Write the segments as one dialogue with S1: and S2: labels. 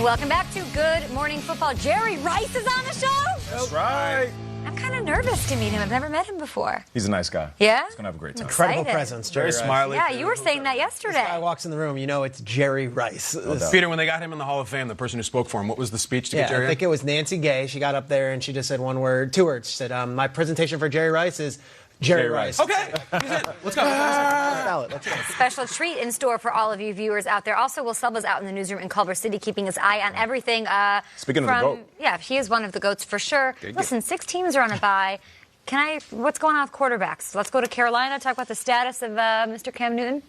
S1: Welcome back to Good Morning Football. Jerry Rice is on the show.
S2: That's right.
S1: I'm kind of nervous to meet him. I've never met him before.
S2: He's a nice guy.
S1: Yeah?
S2: He's going to have a great time.
S3: Incredible presence, Jerry
S2: Very
S3: Rice.
S2: smiley.
S1: Yeah, you were saying that yesterday.
S3: This guy walks in the room, you know it's Jerry Rice.
S4: Peter, when they got him in the Hall of Fame, the person who spoke for him, what was the speech to get Jerry?
S3: I think it was Nancy Gay. She got up there and she just said two words. She said, my presentation for Jerry Rice is Jerry Rice.
S4: Okay, he's in. Let's go.
S1: Special treat in store for all of you viewers out there. Also, Will Selva's out in the newsroom in Culver City, keeping his eye on everything.
S2: Speaking of the GOAT.
S1: Yeah, he is one of the GOATs for sure. Listen, 6 teams are on a bye. What's going on with quarterbacks? Let's go to Carolina, talk about the status of Mr. Cam Newton.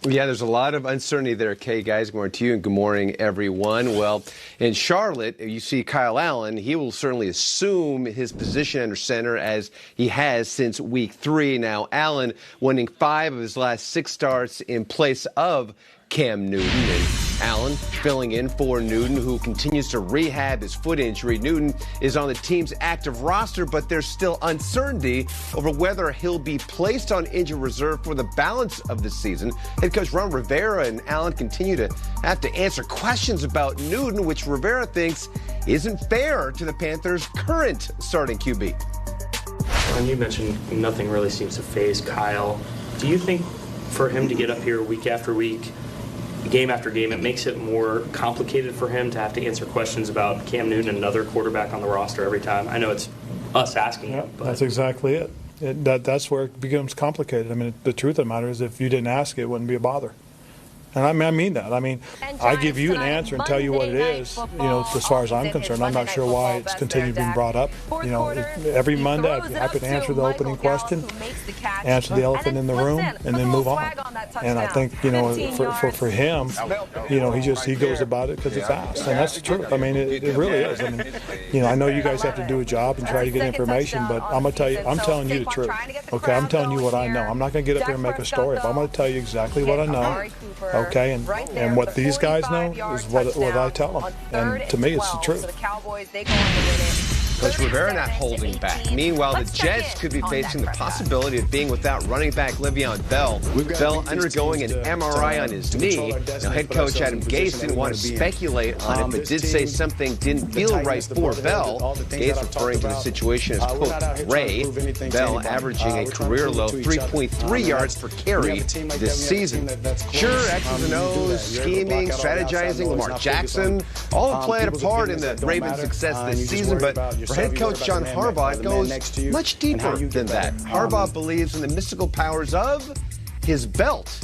S5: Yeah, there's a lot of uncertainty there, Kay, guys. Good morning to you and good morning, everyone. Well, in Charlotte, you see Kyle Allen. He will certainly assume his position under center as he has since week 3. Now, Allen winning 5 of his last 6 starts in place of Cam Newton, and Allen filling in for Newton, who continues to rehab his foot injury. Newton is on the team's active roster, but there's still uncertainty over whether he'll be placed on injured reserve for the balance of the season. Head coach Ron Rivera and Allen continue to have to answer questions about Newton, which Rivera thinks isn't fair to the Panthers' current starting QB.
S6: And you mentioned nothing really seems to faze Kyle. Do you think for him to get up here week after week, game after game, it makes it more complicated for him to have to answer questions about Cam Newton, another quarterback on the roster every time? I know it's us asking it, but
S7: that's exactly it. That's where it becomes complicated. I mean, the truth of the matter is if you didn't ask it wouldn't be a bother. And I mean that. I mean, I give you an answer and tell you what it is. You know, as far as I'm concerned, I'm not sure why it's continued being brought up. You know, every Monday I'd be happy to answer the opening question, answer the elephant in the room, and then move on. And I think, you know, for him, you know, he goes about it because it's asked, and that's the truth. I mean, it really is. I mean, you know, I know you guys have to do a job and try to get information, but I'm gonna tell you, I'm telling you the truth. Okay, I'm telling you what I know. I'm not gonna get up there and make a story. If I'm gonna tell you exactly what I know. Okay, and what these guys know is what I tell them. And to me, it's the truth.
S5: Coach Rivera not holding back. Meanwhile, the Jets could be facing the possibility of being without running back Le'Veon Bell. Bell undergoing an MRI on his knee. Now, head coach Adam Gase didn't want to speculate on it, but did say something didn't feel right for Bell. Gase referring to the situation as, quote, Ray. Bell averaging a career-low 3.3 yards per carry this season. Sure, X's and O's, scheming, strategizing, Lamar Jackson, all have played a part in the Ravens' success this season, but for head coach John Harbaugh, it goes much deeper than that. Harbaugh believes in the mystical powers of his belt.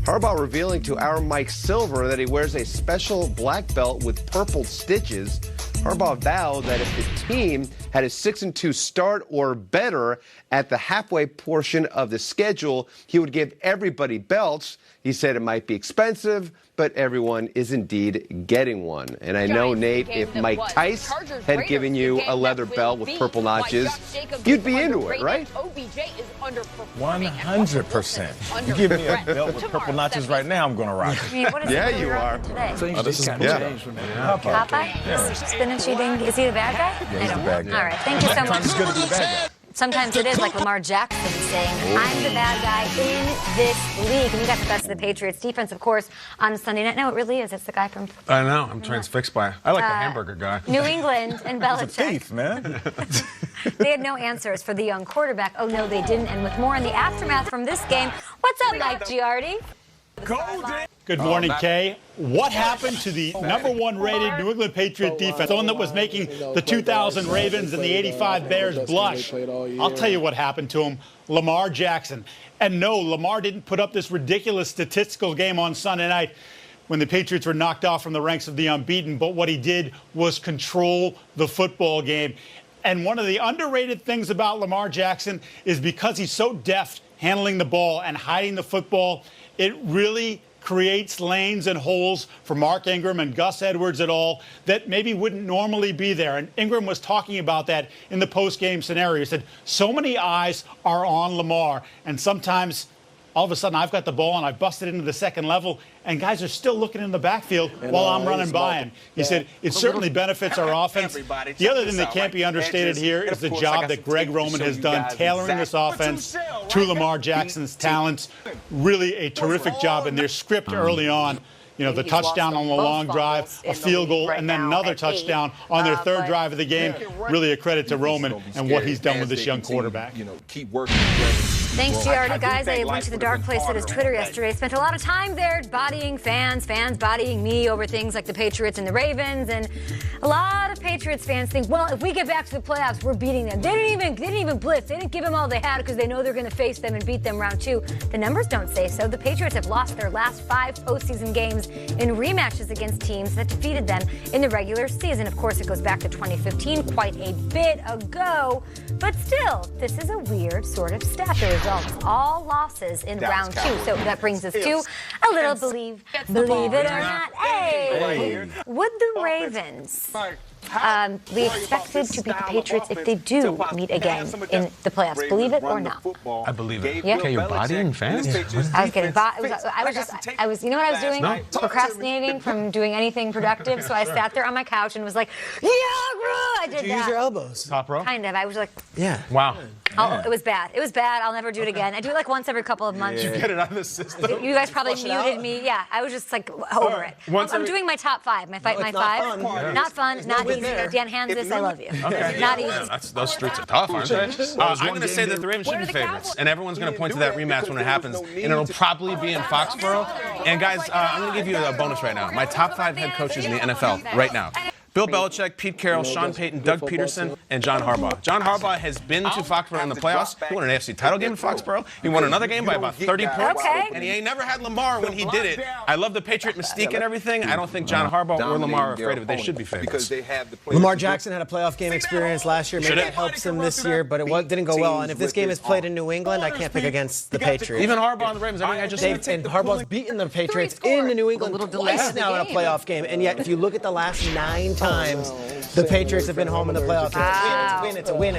S5: Harbaugh revealing to our Mike Silver that he wears a special black belt with purple stitches. Harbaugh vowed that if the team had a 6-2 start or better at the halfway portion of the schedule, he would give everybody belts. He said it might be expensive, but everyone is indeed getting one. And I know, Nate, if Mike Tice had given you a leather belt with purple notches, you'd be into it, right?
S2: 100%. You give me a belt with purple notches right now, I'm going to rock it.
S5: Yeah, you are.
S2: This is
S1: Popeye? Spinach eating. Is he the bad guy?
S2: Yeah, he's the bad guy.
S1: All right, thank you so much.
S2: Sometimes it's good to be the bad guy.
S1: Sometimes it is like Lamar Jackson saying, I'm the bad guy in this league. And you got the best of the Patriots defense, of course, on Sunday night. No, it really is. It's the guy from...
S4: I know. I'm transfixed by it. I like the hamburger guy.
S1: New England and Belichick.
S2: He's a thief, man.
S1: They had no answers for the young quarterback. Oh, no, they didn't. And with more in the aftermath from this game, what's up, Mike Giardi?
S8: Good morning, Kay. What happened to the #1 rated New England Patriot defense, the one that was making the 2000 Ravens and the 85 Bears blush? I'll tell you what happened to him. Lamar Jackson. And no, Lamar didn't put up this ridiculous statistical game on Sunday night when the Patriots were knocked off from the ranks of the unbeaten, but what he did was control the football game. And one of the underrated things about Lamar Jackson is because he's so deft handling the ball and hiding the football, it really creates lanes and holes for Mark Ingram and Gus Edwards et al. That maybe wouldn't normally be there. And Ingram was talking about that in the post-game scenario. He said, so many eyes are on Lamar, and sometimes all of a sudden I've got the ball and I've busted into the second level, and guys are still looking in the backfield while I'm running by him. He said it certainly benefits our offense. The other thing that can't be understated here is the job that Greg Roman has done tailoring this offense to Lamar Jackson's talents. Really a terrific job in their script early on. the touchdown on the long drive, a field goal, and then another touchdown on their third drive of the game. Really a credit to Roman and what he's done with this young quarterback.
S9: Keep working.
S1: Thanks, GR. Guys, I went to the dark place at his Twitter yesterday. Spent a lot of time there bodying fans bodying me over things like the Patriots and the Ravens. And a lot of Patriots fans think, well, if we get back to the playoffs, we're beating them. They didn't even blitz. They didn't give them all they had because they know they're going to face them and beat them round 2. The numbers don't say so. The Patriots have lost their last 5 postseason games in rematches against teams that defeated them in the regular season. Of course, it goes back to 2015, quite a bit ago. But still, this is a weird sort of stat. The results, all losses in round 2. So that brings us to a little believe it or not. Hey, would the Ravens be expected to beat the Patriots if they do meet again in the playoffs? Believe it or not?
S4: I believe it.
S1: Yeah.
S4: Okay, you're bodying fans?
S1: I was getting I was, you know what I was doing?
S4: No.
S1: Procrastinating from doing anything productive. So I sat there on my couch and was like, yeah, bro. I did
S3: Did you
S1: that.
S3: use your elbows?
S4: Top row?
S1: Kind of. I was like,
S3: Yeah.
S4: Wow.
S1: it was bad. It was bad. I'll never do it again. I do it like once every couple of months.
S4: Get it out of the system.
S1: You guys probably muted me. Yeah, I was just like over it. I'm doing my top 5. My 5. Not fun. Not easy. Dan Hansis, I love you.
S4: Okay.
S1: Not easy.
S4: Yeah, those streets are tough, aren't they? I'm going to say that the Ravens should be favorites, and everyone's going to point to that rematch when it happens, and it'll probably be in Foxborough. And guys, I'm going to give you a bonus right now. My top 5 head coaches in the NFL right now: Bill Belichick, Pete Carroll, Sean Payton, Doug Peterson, and John Harbaugh. John Harbaugh has been to Foxborough in the playoffs. He won an AFC title game in Foxborough. He won another game by about 30 points.
S1: Okay.
S4: And he ain't never had Lamar when he did it. I love the Patriot mystique and everything. I don't think John Harbaugh or Lamar are afraid of it. They should be favorites.
S3: Lamar Jackson had a playoff game experience last year. Maybe that helps him this year, but it didn't go well. And if this game is played in New England, I can't pick against the Patriots.
S4: Even Harbaugh and the Ravens, everything I just said.
S3: And Harbaugh's beaten the Patriots in the New England twice now in a playoff game. And yet, if you look at the last 9 times, the Patriots have been home in the playoffs. It's a win.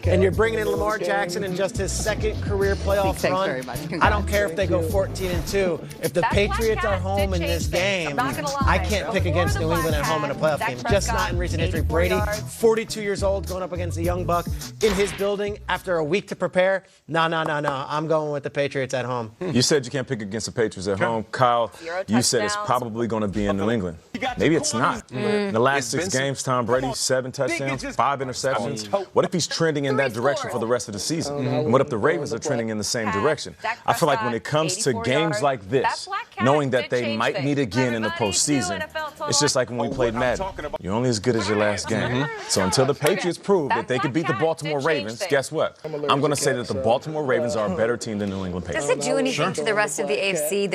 S3: And you're bringing in Lamar Jackson in just his 2nd career playoff run. I don't care if they go 14-2. If the Patriots are home in this game, I can't pick against New England at home in a playoff game. Just not in recent history. Brady, 42 years old, going up against a young buck in his building after a week to prepare. No. I'm going with the Patriots at home.
S2: You said you can't pick against the Patriots at home. Kyle, you said it's probably going to be in New England. Maybe it's not. In the last 6 games, Tom Brady, 7 touchdowns, 5 interceptions. What if he's trending in that direction for the rest of the season? And what if the Ravens are trending in the same direction? I feel like when it comes to games like this, knowing that they might meet again in the postseason, it's just like when we played Madden. You're only as good as your last game. So until the Patriots prove that they could beat the Baltimore Ravens, guess what? I'm going to say that the Baltimore Ravens are a better team than New England Patriots.
S1: Does it do anything to the rest of the AFC,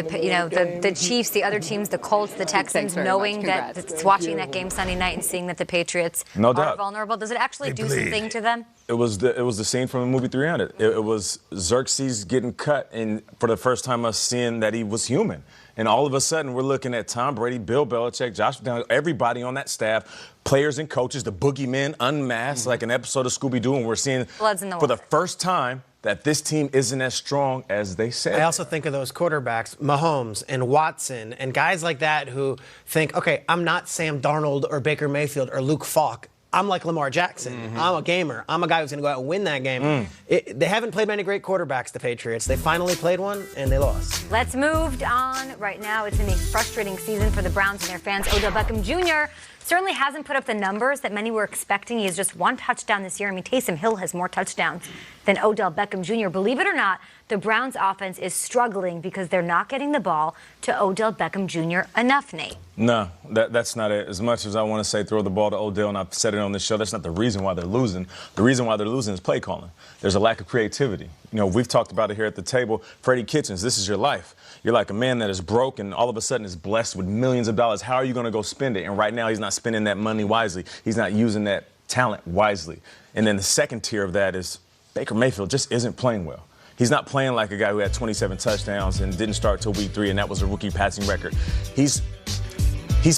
S1: the Chiefs, the other teams, the Colts, the Texans, knowing that it's watching that game Sunday night and seeing that the Patriots are vulnerable? Does it actually do something to them?
S2: It was the scene from the movie 300. It was Xerxes getting cut, and for the first time us seeing that he was human. And all of a sudden, we're looking at Tom Brady, Bill Belichick, Josh McDaniels, everybody on that staff, players and coaches, the boogeymen unmasked, like an episode of Scooby-Doo, and we're seeing for the first time that this team isn't as strong as they said.
S3: I also think of those quarterbacks, Mahomes and Watson, and guys like that who think, okay, I'm not Sam Darnold or Baker Mayfield or Luke Falk. I'm like Lamar Jackson. I'm a gamer. I'm a guy who's going to go out and win that game. They haven't played many great quarterbacks, the Patriots. They finally played one, and they lost.
S1: Let's move on. Right now, it's been a frustrating season for the Browns and their fans. Odell Beckham Jr. certainly hasn't put up the numbers that many were expecting. He has just 1 touchdown this year. I mean, Taysom Hill has more touchdowns than Odell Beckham Jr. Believe it or not, the Browns offense is struggling because they're not getting the ball to Odell Beckham Jr. enough, Nate.
S2: No, that's not it. As much as I want to say throw the ball to Odell, and I've said it on this show, that's not the reason why they're losing. The reason why they're losing is play calling. There's a lack of creativity. You know, we've talked about it here at the table. Freddie Kitchens, this is your life. You're like a man that is broke and all of a sudden is blessed with millions of dollars. How are you going to go spend it? And right now he's not spending that money wisely. He's not using that talent wisely. And then the second tier of that is Baker Mayfield just isn't playing well. He's not playing like a guy who had 27 touchdowns and didn't start till week 3, and that was a rookie passing record. He's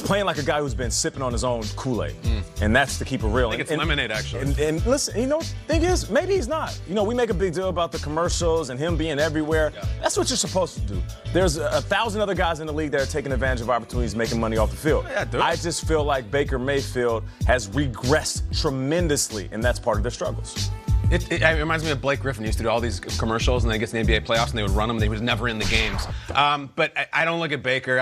S2: playing like a guy who's been sipping on his own Kool-Aid, and that's to keep it real.
S4: I think it's lemonade, actually.
S2: And listen, you know, thing is, maybe he's not. You know, we make a big deal about the commercials and him being everywhere. Yeah. That's what you're supposed to do. There's 1,000 other guys in the league that are taking advantage of opportunities, making money off the field.
S4: Yeah, dude.
S2: I just feel like Baker Mayfield has regressed tremendously, and that's part of their struggles.
S4: It reminds me of Blake Griffin. He used to do all these commercials, and then he gets in the NBA playoffs, and they would run them, and he was never in the games. But I don't look at Baker.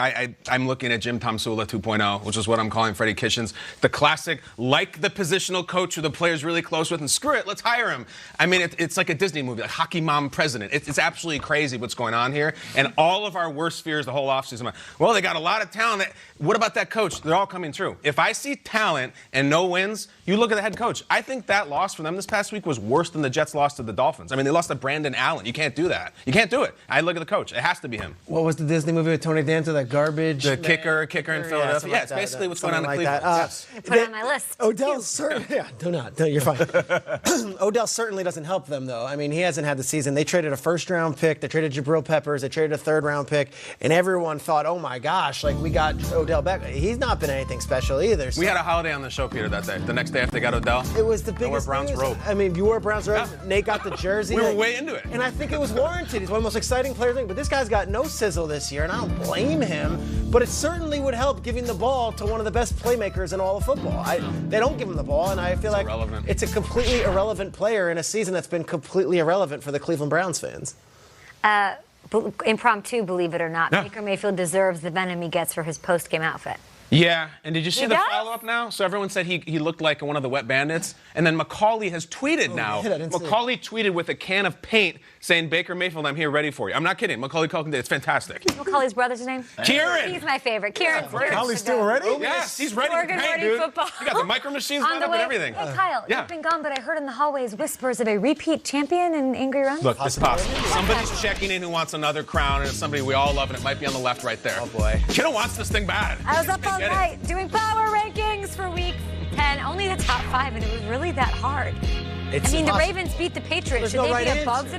S4: I'm looking at Jim Tomsula 2.0, which is what I'm calling Freddie Kitchens. The classic, like the positional coach who the player's really close with, and screw it, let's hire him. I mean, it's like a Disney movie, like Hockey Mom President. It's absolutely crazy what's going on here. And all of our worst fears the whole offseason, well, they got a lot of talent. What about that coach? They're all coming true. If I see talent and no wins, you look at the head coach. I think that loss for them this past week was worse than the Jets lost to the Dolphins. I mean, they lost to Brandon Allen. You can't do that. You can't do it. I look at the coach. It has to be him.
S3: What was the Disney movie with Tony Danza, that garbage?
S4: The kicker in Philadelphia. Yeah, it's basically what's going on in Cleveland.
S1: Yes. Put it on my list.
S3: Odell certainly, do not. You're fine. Odell certainly doesn't help them, though. I mean, he hasn't had the season. They traded a first-round pick. They traded Jabril Peppers. They traded a third-round pick. And everyone thought, oh, my gosh, like, we got Odell back. He's not been anything special either. So.
S4: We had a holiday on the show, Peter, that day. The next day after they got Odell.
S3: It was the biggest
S4: Browns
S3: news.
S4: robe.
S3: I mean, you wore Browns robe.
S4: Yeah.
S3: Nate got the jersey.
S4: We were way into it.
S3: And I think it was warranted. He's one of the most exciting players. But this guy's got no sizzle this year, and I don't blame him. But it certainly would help giving the ball to one of the best playmakers in all of football. They don't give him the ball, and I feel like it's a completely irrelevant player in a season that's been completely irrelevant for the Cleveland Browns fans.
S1: Impromptu, believe it or not, Baker Mayfield deserves the venom he gets for his post-game outfit.
S4: Yeah, and did you see the follow-up now? So everyone said he looked like one of the Wet Bandits. And then Macaulay has tweeted now. Macaulay tweeted with a can of paint saying, Baker Mayfield, I'm here ready for you. I'm not kidding. Macaulay Culkin did. It's fantastic.
S1: Macaulay's brother's name?
S4: Kieran.
S1: He's my favorite. Kieran's
S2: Macaulay's still ready?
S4: Yes, he's ready to paint, dude.
S1: Football.
S4: You got the micro machines lined up and everything.
S1: Hey, Kyle, you've been gone, but I heard in the hallways whispers of a repeat champion in Angry Runs.
S4: Look, it's possible. Somebody's checking in who wants another crown, and it's somebody we all love, and it might be on the left right there.
S3: Oh, boy.
S4: Kiddo wants this thing bad.
S1: I was up all night doing power rankings for week 10. Only the top 5, and it was really that hard. I mean, the Ravens beat the Patriots. Should they be above the